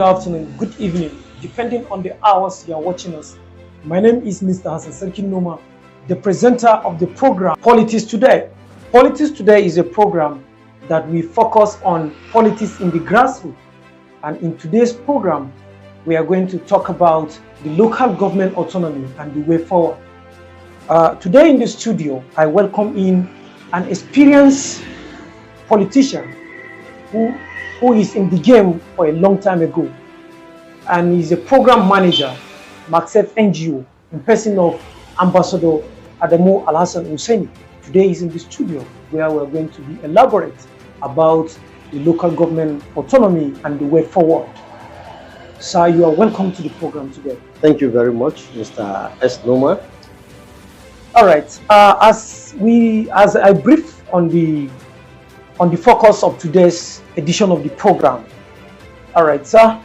Good afternoon, good evening, depending on the hours you are watching us. My name is Mr. S-Noma, the presenter of the program Politics Today. Politics Today is a program that we focus on politics in the grassroots. And in today's program, we are going to talk about the local government autonomy and the way forward. Today in the studio, I welcome in an experienced politician who is in the game for a long time ago, and he's a program manager, Maxef NGO, in person of Ambassador Adamu Alhassan Husseini. Today he's in the studio where we're going to be elaborate about the local government autonomy and the way forward. Sir, you are welcome to the program today. Thank you very much, Mr. S-Noma. All right. As I brief on the focus of today's edition of the program. All right, sir.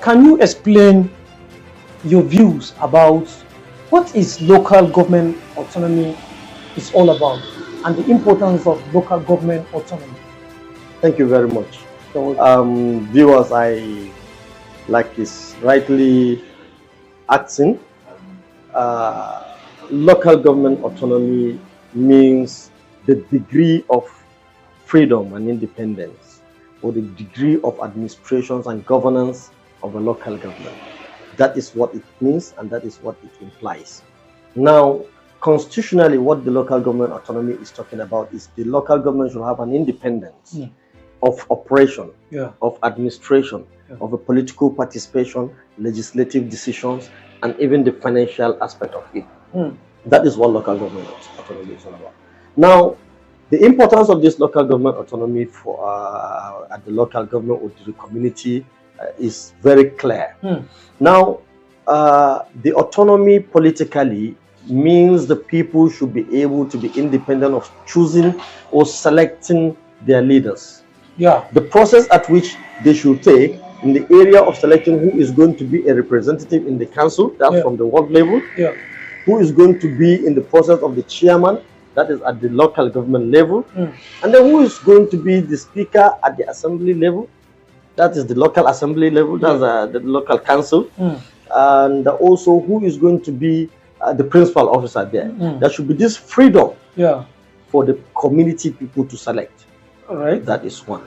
Can you explain your views about what is local government autonomy is all about and the importance of local government autonomy? Thank you very much. Viewers, I like is rightly asking, local government autonomy means the degree of freedom and independence, or the degree of administrations and governance of a local government. That is what it means, and that is what it implies. Now, constitutionally, what the local government autonomy is talking about is the local government should have an independence of operation, of administration, of a political participation, legislative decisions, and even the financial aspect of it. That is what local government autonomy is all about. Now, the importance of this local government autonomy for at the local government or to the community is very clear. Now, the autonomy politically means the people should be able to be independent of choosing or selecting their leaders. The process at which they should take in the area of selecting who is going to be a representative in the council, that's from the ward level, who is going to be in the process of the chairman, that is at the local government level, and then who is going to be the speaker at the assembly level, that is the local assembly level, that's the local council, and also who is going to be the principal officer there. There should be this freedom for the community people to select. All right. That is one.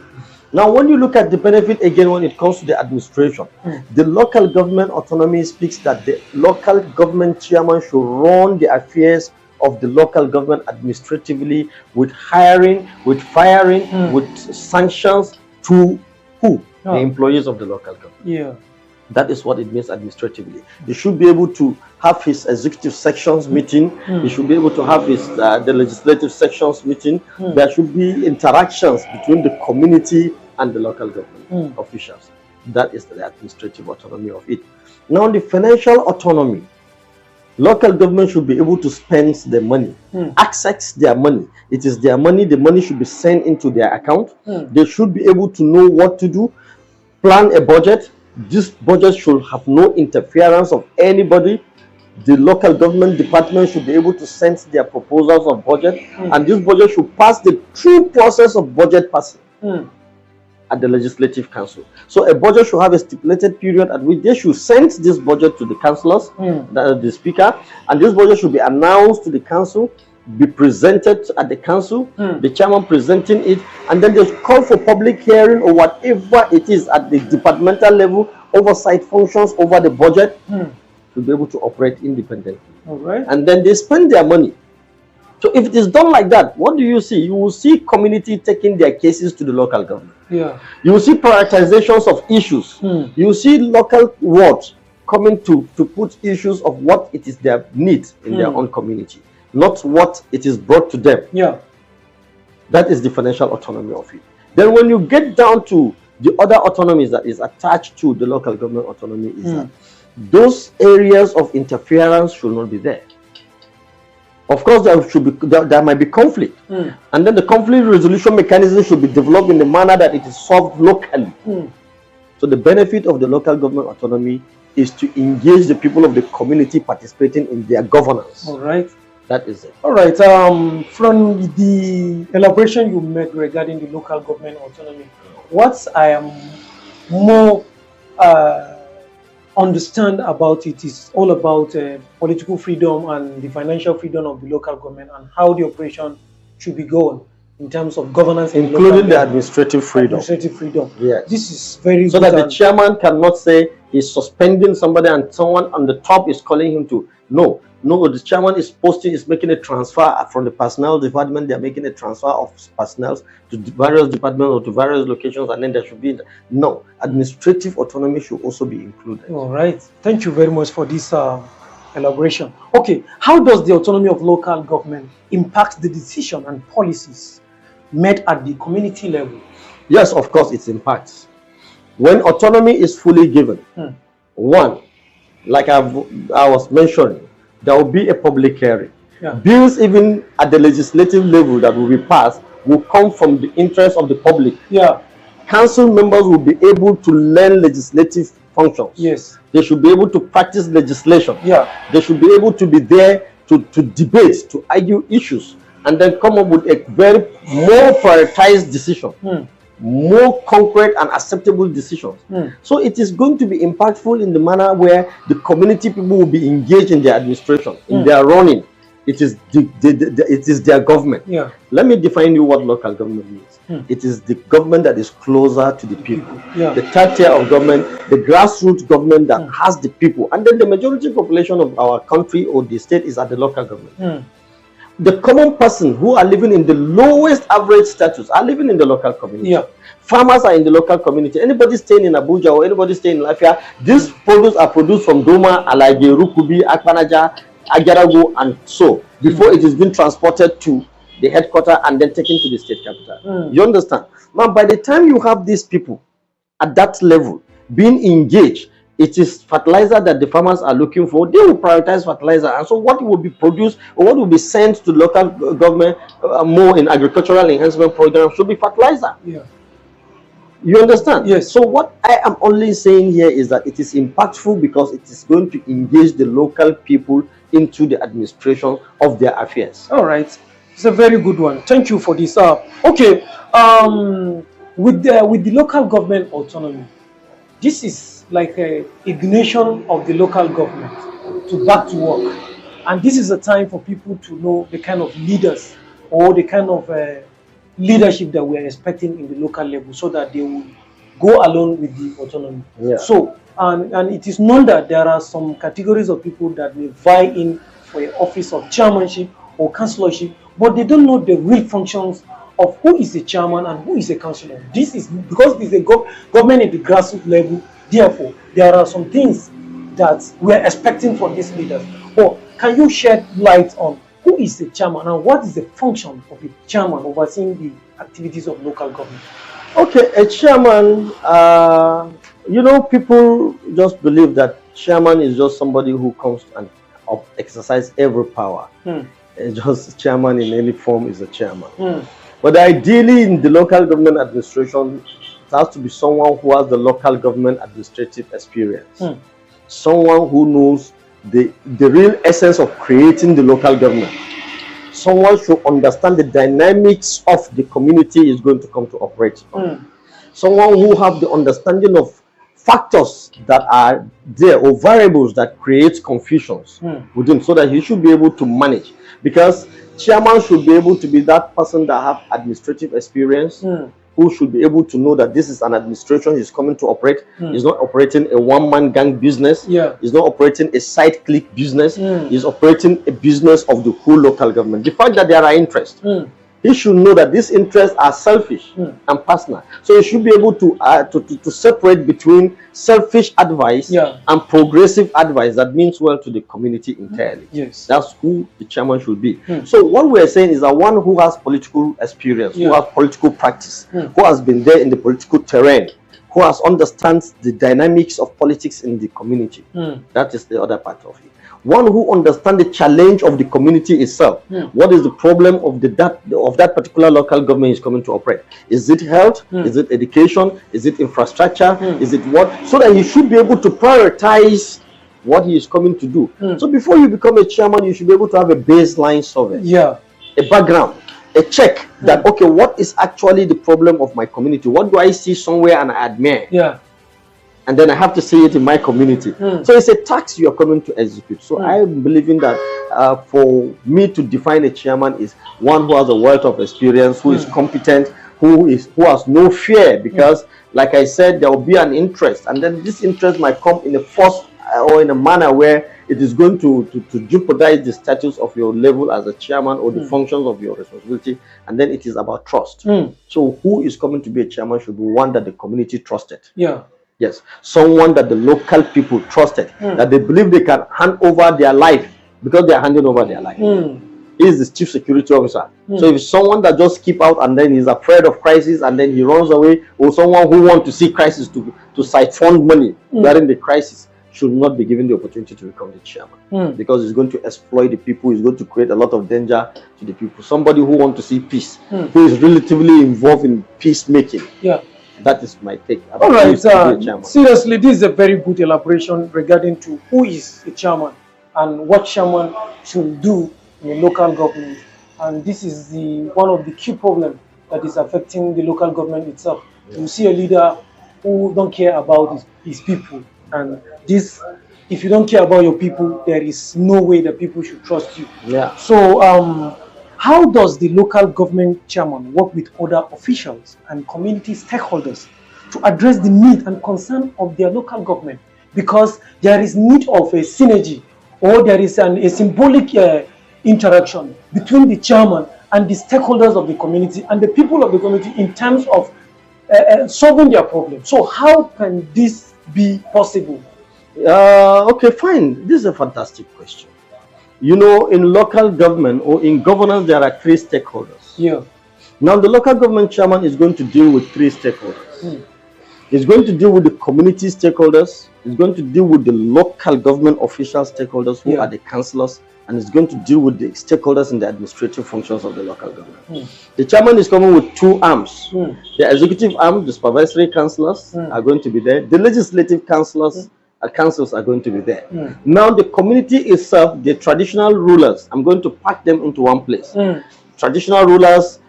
Now, when you look at the benefit again, when it comes to the administration, the local government autonomy speaks that the local government chairman should run the affairs of the local government administratively, with hiring, with firing, with sanctions to who? The employees of the local government. That is what it means administratively. He should be able to have his executive sections meeting. He should be able to have his the legislative sections meeting. There should be interactions between the community and the local government officials. That is the administrative autonomy of it. Now, the financial autonomy. Local government should be able to spend their money, access their money. It is their money. The money should be sent into their account. They should be able to know what to do, plan a budget. This budget should have no interference of anybody. The local government department should be able to send their proposals of budget, and this budget should pass the true process of budget passing at the legislative council. So a budget should have a stipulated period at which they should send this budget to the councillors, the speaker, and this budget should be announced to the council, be presented at the council, the chairman presenting it, and then they call for public hearing or whatever it is at the departmental level, oversight functions over the budget to be able to operate independently. All right. And then they spend their money. So if it is done like that, what do you see? You will see community taking their cases to the local government. You will see prioritizations of issues. You will see local wards coming to put issues of what it is their need in their own community, not what it is brought to them. That is the financial autonomy of it. Then when you get down to the other autonomies that is attached to the local government autonomy is that those areas of interference should not be there. Of course, there might be conflict, and then the conflict resolution mechanism should be developed in a manner that it is solved locally. So the benefit of the local government autonomy is to engage the people of the community participating in their governance. All right. That is it. All right. From the elaboration you made regarding the local government autonomy, what I am more understand about it is all about political freedom and the financial freedom of the local government and how the operation should be going in terms of governance, including the administrative freedom. Administrative freedom. Yes. This is very so good. So that the chairman cannot say he's suspending somebody and someone on the top is calling him to. No, the chairman is making a transfer from the personnel department. They're making a transfer of personnel to various departments or to various locations, and then there should be no administrative autonomy should also be included. All right. Thank you very much for this elaboration. Okay, how does the autonomy of local government impact the decision and policies made at the community level? Yes, of course, it impacts. When autonomy is fully given, one, like I was mentioning, there will be a public hearing. Yeah. Bills even at the legislative level that will be passed will come from the interest of the public. Yeah. Council members will be able to learn legislative functions. Yes. They should be able to practice legislation. Yeah. They should be able to be there to debate, to argue issues, and then come up with a very more prioritized decision. More concrete and acceptable decisions. So it is going to be impactful in the manner where the community people will be engaged in their administration, in their running. It is it is their government. Yeah. Let me define you what local government means. It is the government that is closer to the people. Yeah. The third tier of government, the grassroots government that has the people, and then the majority population of our country or the state is at the local government. The common person who are living in the lowest average status are living in the local community. Yeah. Farmers are in the local community. Anybody staying in Abuja or anybody staying in Lafia, these produce are produced from Doma, Alage, Rukubi, Akpanaja, Agarago, and so before it is being transported to the headquarters and then taken to the state capital. You understand? Now, by the time you have these people at that level being engaged, it is fertilizer that the farmers are looking for. They will prioritize fertilizer, and so what will be produced or what will be sent to local government more in agricultural enhancement programs should be fertilizer. Yeah. You understand? Yes. So what I am only saying here is that it is impactful because it is going to engage the local people into the administration of their affairs. All right. It's a very good one. Thank you for this. Okay. With the local government autonomy, this is like a ignition of the local government to back to work, and this is a time for people to know the kind of leaders or the kind of leadership that we are expecting in the local level, so that they will go along with the autonomy. Yeah. So and it is known that there are some categories of people that will vie in for an office of chairmanship or councillorship, but they don't know the real functions of who is a chairman and who is a councillor. This is because this is a government at the grassroots level. Therefore, there are some things that we are expecting from these leaders. Or can you shed light on who is the chairman and what is the function of the chairman overseeing the activities of local government? Okay, a chairman, people just believe that chairman is just somebody who comes and exercise every power. Just chairman in any form is a chairman. But ideally in the local government administration, it has to be someone who has the local government administrative experience. Someone who knows the real essence of creating the local government. Someone should understand the dynamics of the community is going to come to operate. Someone who have the understanding of factors that are there or variables that create confusions within, so that he should be able to manage. Because chairman should be able to be that person that have administrative experience, who should be able to know that this is an administration he's coming to operate. He's not operating a one-man gang business. He's not operating a side click business. He's operating a business of the whole local government. The fact that there are interests, he should know that these interests are selfish and personal. So he should be able to separate between selfish advice and progressive advice that means well to the community entirely. Yes. That's who the chairman should be. So what we're saying is that one who has political experience, who has political practice, who has been there in the political terrain, who has understands the dynamics of politics in the community. That is the other part of it. One who understands the challenge of the community itself. What is the problem of that particular local government is coming to operate? Is it health? Is it education? Is it infrastructure? Is it what? So that he should be able to prioritize what he is coming to do. So before you become a chairman, you should be able to have a baseline survey, a background, a check that, okay, what is actually the problem of my community? What do I see somewhere and I admire? and then I have to say it in my community. So it's a tax you are coming to execute. So I'm believing that for me to define a chairman is one who has a wealth of experience, who is competent, who has no fear, because like I said, there will be an interest, and then this interest might come in a force or in a manner where it is going to jeopardize the status of your level as a chairman or the functions of your responsibility, and then it is about trust. So who is coming to be a chairman should be one that the community trusted. Yes, someone that the local people trusted, that they believe they can hand over their life, because they are handing over their life. He is the chief security officer. So if someone that just keep out and then is afraid of crisis and then he runs away, or someone who wants to see crisis to siphon money during the crisis, should not be given the opportunity to become the chairman, because it's going to exploit the people. It's going to create a lot of danger to the people. Somebody who wants to see peace, who is relatively involved in peacemaking. That is my take. All right. Seriously, this is a very good elaboration regarding to who is a chairman and what chairman should do in a local government. And this is one of the key problems that is affecting the local government itself. You see a leader who don't care about his people, and this, if you don't care about your people, there is no way that people should trust you. So how does the local government chairman work with other officials and community stakeholders to address the need and concern of their local government? Because there is need of a synergy, or there is a symbolic interaction between the chairman and the stakeholders of the community and the people of the community in terms of solving their problems. So how can this be possible? Okay, fine. This is a fantastic question. You know, in local government or in governance, there are 3 stakeholders. Now, the local government chairman is going to deal with 3 stakeholders. He's going to deal with the community stakeholders. He's going to deal with the local government official stakeholders, who are the councillors, and he's going to deal with the stakeholders in the administrative functions of the local government. The chairman is coming with 2 arms. The executive arm, the supervisory councillors are going to be there. The legislative councillors are going to be there. Now the community itself, the traditional rulers, I'm going to pack them into one place. Traditional rulers,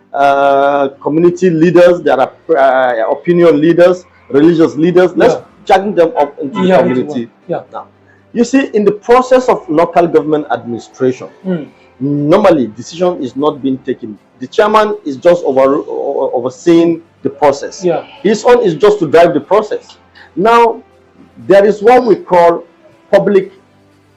community leaders, there are opinion leaders, religious leaders. Let's jack them up into the community. Now, you see, in the process of local government administration, normally decision is not being taken. The chairman is just overseeing the process. His own is just to drive the process. Now, there is what we call public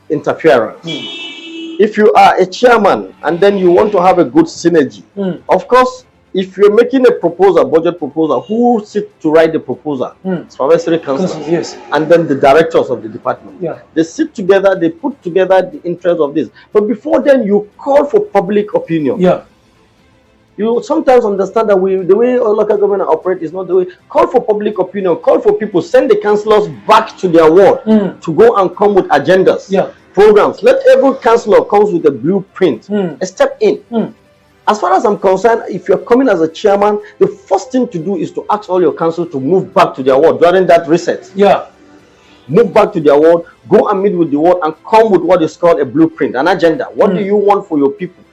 interference. If you are a chairman and then you want to have a good synergy, of course, if you're making a proposal, budget proposal, who sit to write the proposal? Supervisory council, and then the directors of the department. They sit together, they put together the interest of this. But before then, you call for public opinion. You sometimes understand that the way local government operate is not the way. Call for public opinion, call for people, send the councillors back to their ward to go and come with agendas, programs. Let every councillor comes with a blueprint, a step in. As far as I'm concerned, if you're coming as a chairman, the first thing to do is to ask all your council to move back to their ward during that reset. Move back to their ward, go and meet with the ward and come with what is called a blueprint, an agenda. What do you want for your people?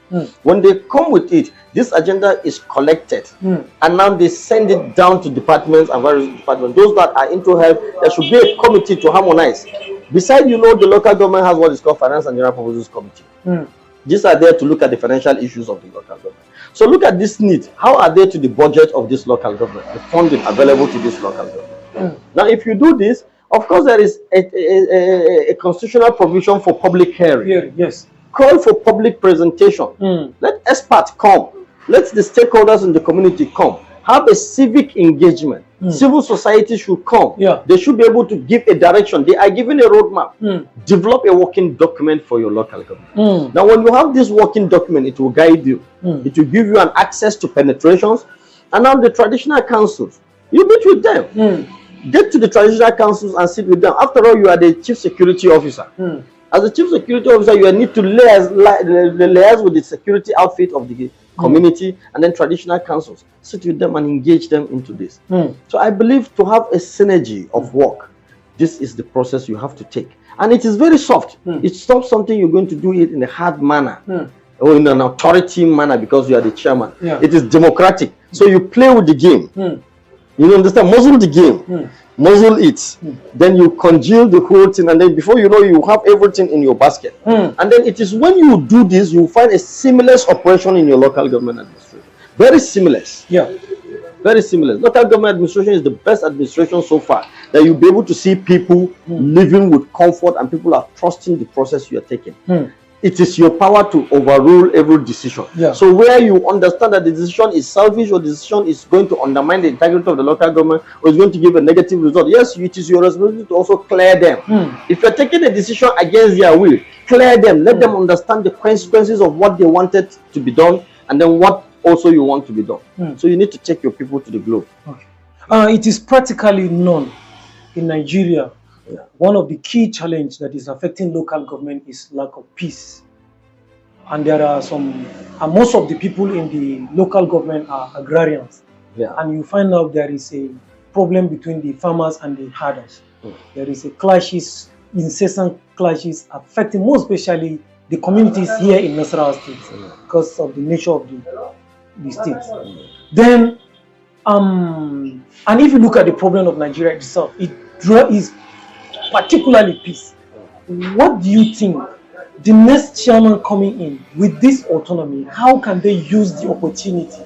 When they come with it, this agenda is collected, and now they send it down to departments and various departments. Those that are into health, there should be a committee to harmonize. Besides, you know, the local government has what is called Finance and General Purposes Committee. These are there to look at the financial issues of the local government. So look at this need. How are they to the budget of this local government, the funding available to this local government? Now, if you do this, of course, there is a constitutional provision for public hearing. Call for public presentation. Let experts come. Let the stakeholders in the community come. Have a civic engagement. Civil society should come. They should be able to give a direction. They are given a roadmap. Develop a working document for your local government. Now, when you have this working document, it will guide you. It will give you an access to penetrations. And now the traditional councils, you meet with them. Get to the traditional councils and sit with them. After all, you are the chief security officer. As a chief security officer, you need to liaise with the security outfit of the community and then traditional councils. Sit with them and engage them into this. So I believe to have a synergy of work, this is the process you have to take. And it is very soft. It's not something you're going to do it in a hard manner or in an authority manner because you are the chairman. It is democratic. So you play with the game. You understand? Muzzle the game. Muzzle it. Then you congeal the whole thing, and then before you know, you have everything in your basket. And then it is when you do this, you find a seamless operation in your local government administration. Very seamless. Yeah. Very similar. Local government administration is the best administration so far, that you'll be able to see people living with comfort and people are trusting the process you are taking. It is your power to overrule every decision. Yeah. So where you understand that the decision is selfish or the decision is going to undermine the integrity of the local government or is going to give a negative result, yes, it is your responsibility to also clear them. If you're taking a decision against their will, clear them. Let them understand the consequences of what they wanted to be done and then what also you want to be done. So you need to take your people to the globe. Okay. It is practically known in Nigeria. One of the key challenges that is affecting local government is lack of peace. And there are some, and most of the people in the local government are agrarians. And you find out there is a problem between the farmers and the herders. There is a clashes, incessant clashes affecting most especially the communities here in Nasarawa State because of the nature of the state. Then, and if you look at the problem of Nigeria itself, it is particularly peace. What do you think the next chairman coming in with this autonomy, how can they use the opportunity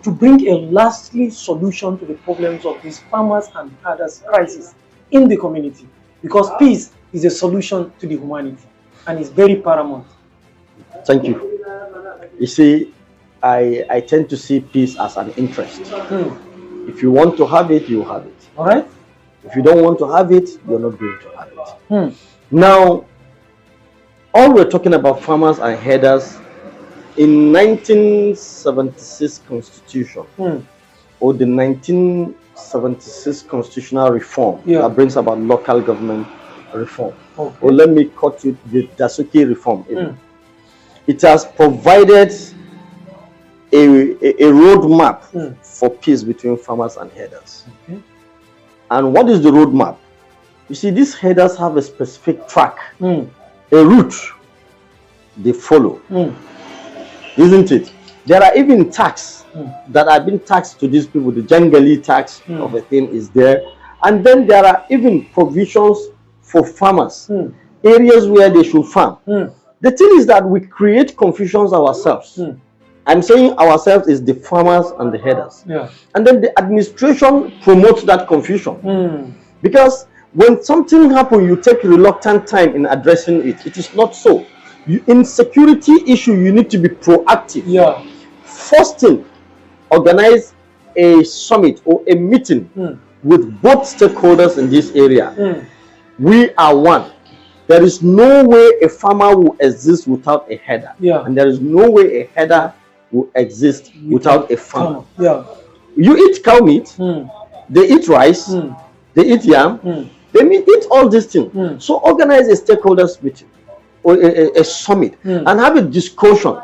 to bring a lasting solution to the problems of these farmers and others crisis in the community? Because peace is a solution to the humanity and is very paramount. Thank you. You see, I tend to see peace as an interest. If you want to have it, you have it. All right. If you don't want to have it, you're not going to have it. Now, all we're talking about farmers and herders in 1976 Constitution or the 1976 constitutional reform that brings about local government reform. Or let me cut it, the Dasuki reform. It has provided a roadmap for peace between farmers and herders. And what is the roadmap? You see, these herders have a specific track, a route they follow, isn't it? There are even tax that have been taxed to these people. The Jangali tax of a thing is there. And then there are even provisions for farmers, areas where they should farm. The thing is that we create confusions ourselves. I'm saying ourselves is the farmers and the herders. And then the administration promotes that confusion. Because when something happens, you take reluctant time in addressing it. It is not so. In security issue, you need to be proactive. First thing, organize a summit or a meeting with both stakeholders in this area. We are one. There is no way a farmer will exist without a herder. And there is no way a herder will exist without a farmer. You eat cow meat, they eat rice, they eat yam, they eat all these things. So organize a stakeholders meeting or a summit and have a discussion.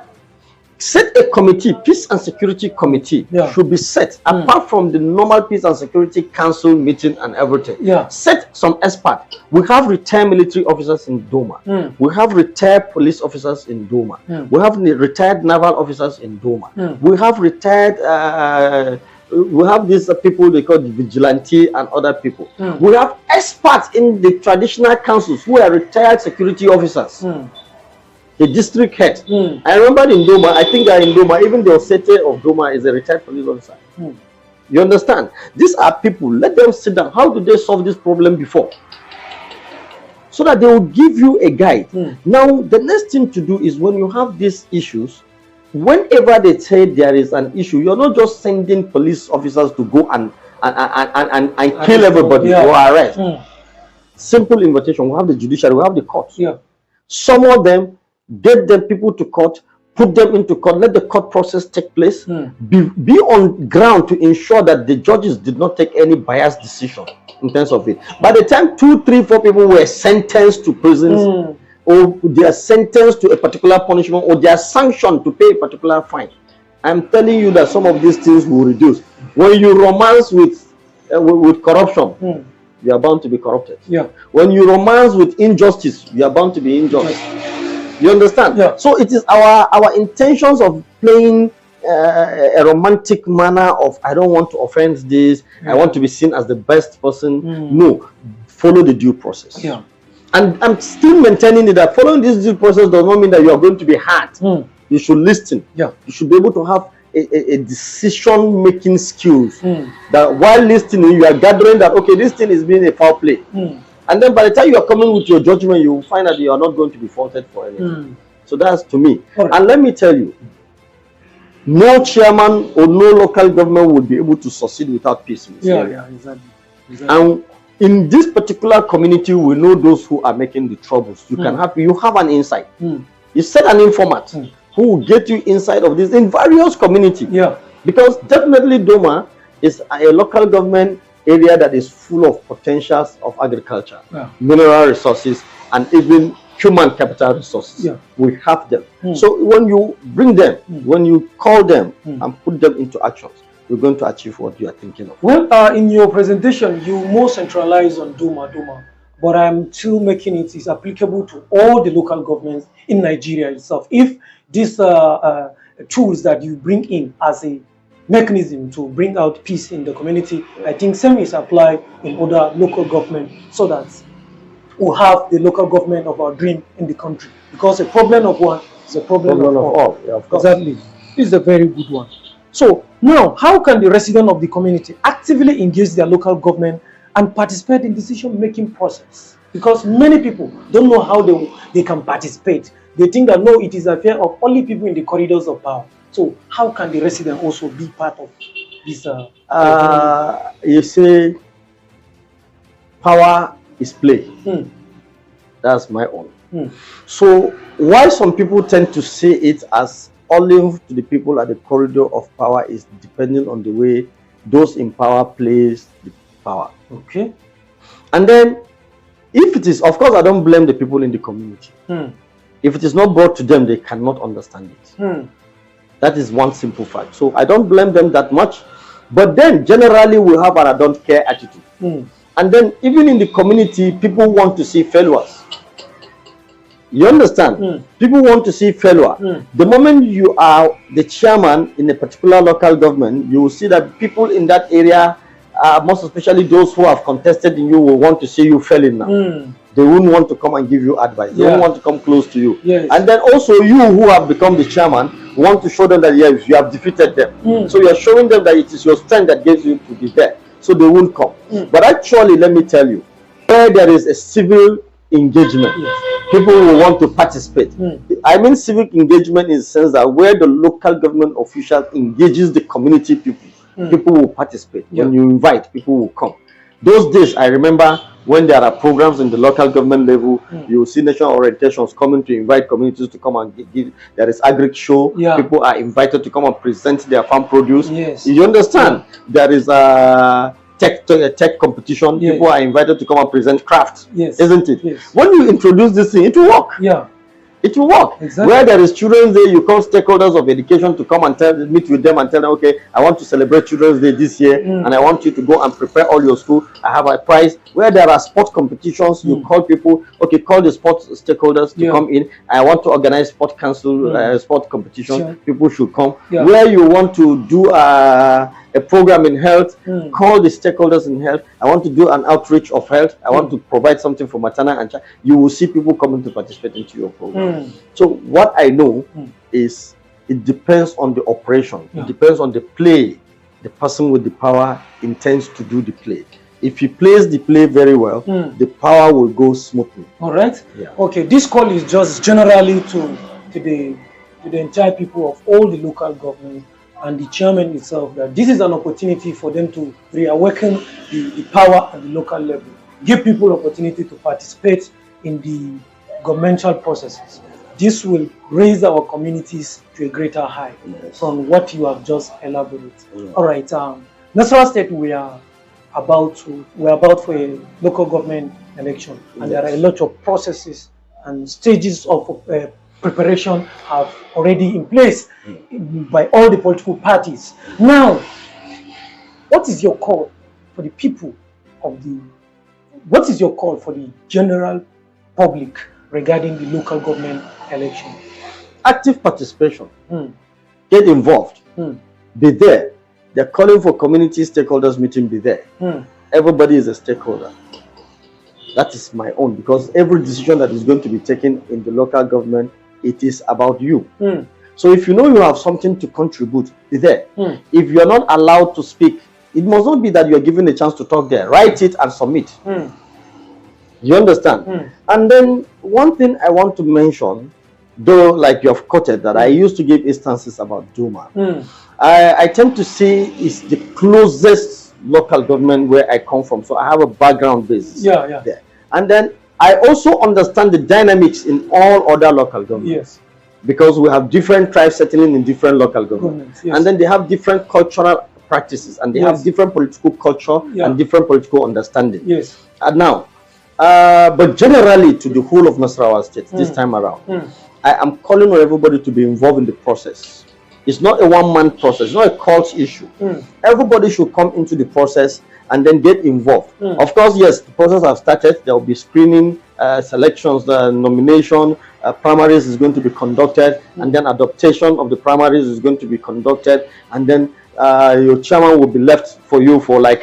Set a committee, peace and security committee should be set apart from the normal peace and security council meeting and everything. Set some experts. We have retired military officers in Doma. We have retired police officers in Doma. We have retired naval officers in Doma. We have retired we have these people they call the vigilante and other people. We have experts in the traditional councils who are retired security officers. The district head. I remember in Doma, I think in Doma, even the Osete of Doma is a retired police officer. You understand? These are people, let them sit down. How do they solve this problem before? So that they will give you a guide. Now, the next thing to do is when you have these issues, whenever they say there is an issue, you're not just sending police officers to go and kill everybody or arrest. Simple invitation. We have the judiciary, we have the courts. Summon them, get them people to court, put them into court, let the court process take place, be on ground to ensure that the judges did not take any biased decision in terms of it. By the time 2, 3, 4 people were sentenced to prisons, or they are sentenced to a particular punishment, or they are sanctioned to pay a particular fine, I'm telling you that some of these things will reduce. When you romance with corruption, you are bound to be corrupted. When you romance with injustice, you are bound to be unjust. You understand? So it is our intentions of playing a romantic manner of I don't want to offend this, I want to be seen as the best person. No, follow the due process. Yeah. And I'm still maintaining that following this due process does not mean that you are going to be hard. You should listen. Yeah. You should be able to have a decision-making skills. That while listening, you are gathering that, okay, this thing is being a foul play. And then by the time you are coming with your judgment, you will find that you are not going to be faulted for anything. So that's to me. Right. And let me tell you, no chairman or no local government would be able to succeed without peace in this area. Exactly. And in this particular community, we know those who are making the troubles. You can have an insight. You set an informant who will get you inside of this in various communities. Yeah. Because definitely Doma is a local government area that is full of potentials of agriculture, mineral resources, and even human capital resources. Yeah. We have them. So when you bring them, when you call them and put them into actions, you're going to achieve what you are thinking of. Well, in your presentation, you more centralize on Doma, but I'm still making it is applicable to all the local governments in Nigeria itself. If these tools that you bring in as a mechanism to bring out peace in the community, I think same is applied in other local government, so that we'll have the local government of our dream in the country. Because a problem of one is a problem of all. Yeah, of course. Exactly. This is a very good one. So now, how can the residents of the community actively engage their local government and participate in decision-making process? Because many people don't know how they can participate. They think that no, it is an affair of only people in the corridors of power. So how can the resident also be part of this? You say power is play. That's my own. So why some people tend to see it as only to the people at the corridor of power is depending on the way those in power plays the power. Okay. And then if it is, of course, I don't blame the people in the community. If it is not brought to them, they cannot understand it. That is one simple fact. So I don't blame them that much. But then generally we have an I don't care attitude. And then even in the community, people want to see failures. You understand? People want to see failure. The moment you are the chairman in a particular local government, you will see that people in that area, most especially those who have contested in you, will want to see you failing now. They wouldn't want to come and give you advice. They won't want to come close to you. Yes. And then also you who have become the chairman want to show them that yes, you have defeated them. So you are showing them that it is your strength that gives you to be there. So they won't come. But actually, let me tell you, where there is a civil engagement, people will want to participate. I mean civic engagement in the sense that where the local government official engages the community people, people will participate. When you invite, people will come. Those days, I remember when there are programs in the local government level, you will see national orientations coming to invite communities to come and give. There is agri show. People are invited to come and present their farm produce. You understand? There is a tech competition. People are invited to come and present craft. Isn't it? When you introduce this thing, it will work. It will work. Exactly. Where there is Children's Day, you call stakeholders of education to come and meet with them and tell them, okay, I want to celebrate Children's Day this year, and I want you to go and prepare all your school. I have a prize. Where there are sport competitions, you call people, okay, call the sports stakeholders to come in. I want to organize sport council, sport competition. People should come. Where you want to do a program in health, call the stakeholders in health. I want to do an outreach of health. I want to provide something for maternal and child. You will see people coming to participate into your program. So what I know is it depends on the operation. It depends on the play. The person with the power intends to do the play. If he plays the play very well, the power will go smoothly. All right. Okay. This call is just generally to the entire people of all the local governments and the chairman itself, that this is an opportunity for them to reawaken the power at the local level, give people opportunity to participate in the governmental processes. This will raise our communities to a greater height from what you have just elaborated. All right, Nasarawa State, we are about for a local government election, and there are a lot of processes and stages of preparation have already in place by all the political parties. Now, what is your call for the people of what is your call for the general public regarding the local government election? Active participation. get involved, be there. They're calling for community stakeholders meeting, be there. Everybody is a stakeholder. That is my own, because every decision that is going to be taken in the local government, it is about you. So if you know you have something to contribute, be there. If you're not allowed to speak, it must not be that you're given a chance to talk there. Write it and submit. You understand? And then one thing I want to mention, though, like you have quoted, that I used to give instances about Duma. I tend to see it's the closest local government where I come from. So I have a background basis there. And then I also understand the dynamics in all other local governments. Because we have different tribes settling in different local governments. And then they have different cultural practices, and they have different political culture and different political understanding. And now, but generally to the whole of Nasarawa State this time around, I am calling on everybody to be involved in the process. It's not a one-man process. It's not a cult issue. Everybody should come into the process and then get involved. Of course, yes, the process has started. There will be screening, selections, nomination, primaries is going to be conducted, and then adaptation of the primaries is going to be conducted, and then your chairman will be left for you for like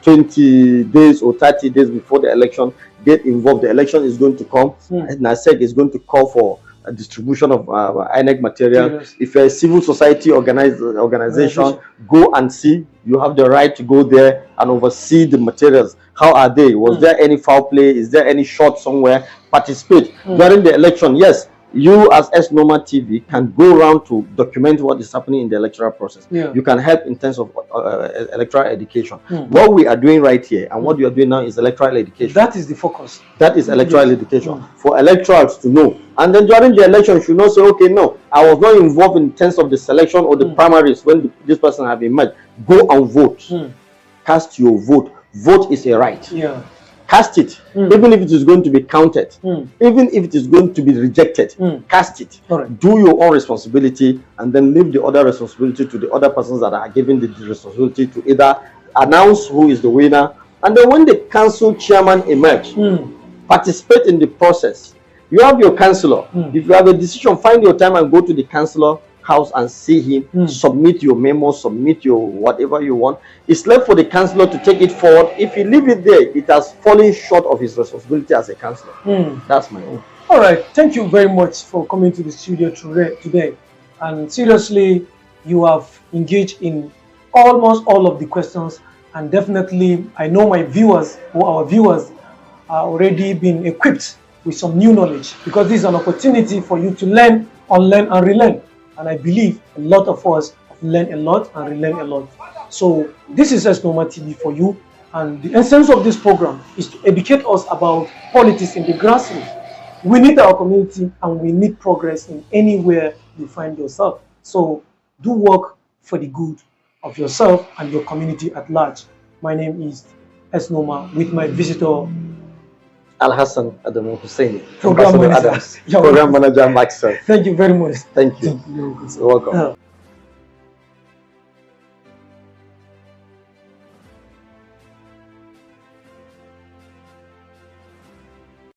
20 days or 30 days before the election. Get involved. The election is going to come, and NASEC is going to call for a distribution of INEC material. If you're a civil society organization, go and see. You have the right to go there and oversee the materials. How are they? Was there any foul play? Is there any short somewhere? Participate during the election. Yes, you as S-Noma TV can go around to document what is happening in the electoral process. You can help in terms of electoral education. What we are doing right here and what you are doing now is electoral education. That is the focus. That is electoral education for electorals to know. And then during the election, you should not say, okay, no, I was not involved in terms of the selection or the primaries when this person have emerged. Go and vote. Cast your vote. Vote is a right. Cast it, even if it is going to be counted, even if it is going to be rejected, cast it. Do your own responsibility, and then leave the other responsibility to the other persons that are given the responsibility to either announce who is the winner, and then when the council chairman emerge, participate in the process. You have your councillor. If you have a decision, find your time and go to the councillor house and see him, submit your memo, submit your whatever you want. It's left for the councillor to take it forward. If you leave it there, it has fallen short of his responsibility as a councillor. That's my own. All right, thank you very much for coming to the studio today. And seriously, you have engaged in almost all of the questions, and definitely I know my viewers or our viewers are already been equipped with some new knowledge, because this is an opportunity for you to learn, unlearn and relearn. And I believe a lot of us have learned a lot and relearned a lot. So this is S-Noma TV for you. And the essence of this program is to educate us about politics in the grassroots. We need our community and we need progress in anywhere you find yourself. So do work for the good of yourself and your community at large. My name is S-Noma with my visitor Al-Hassan Adamu Husseini, Program Manager. Program Manager Maxwell. Thank you very much. Thank you. Thank you. You're welcome.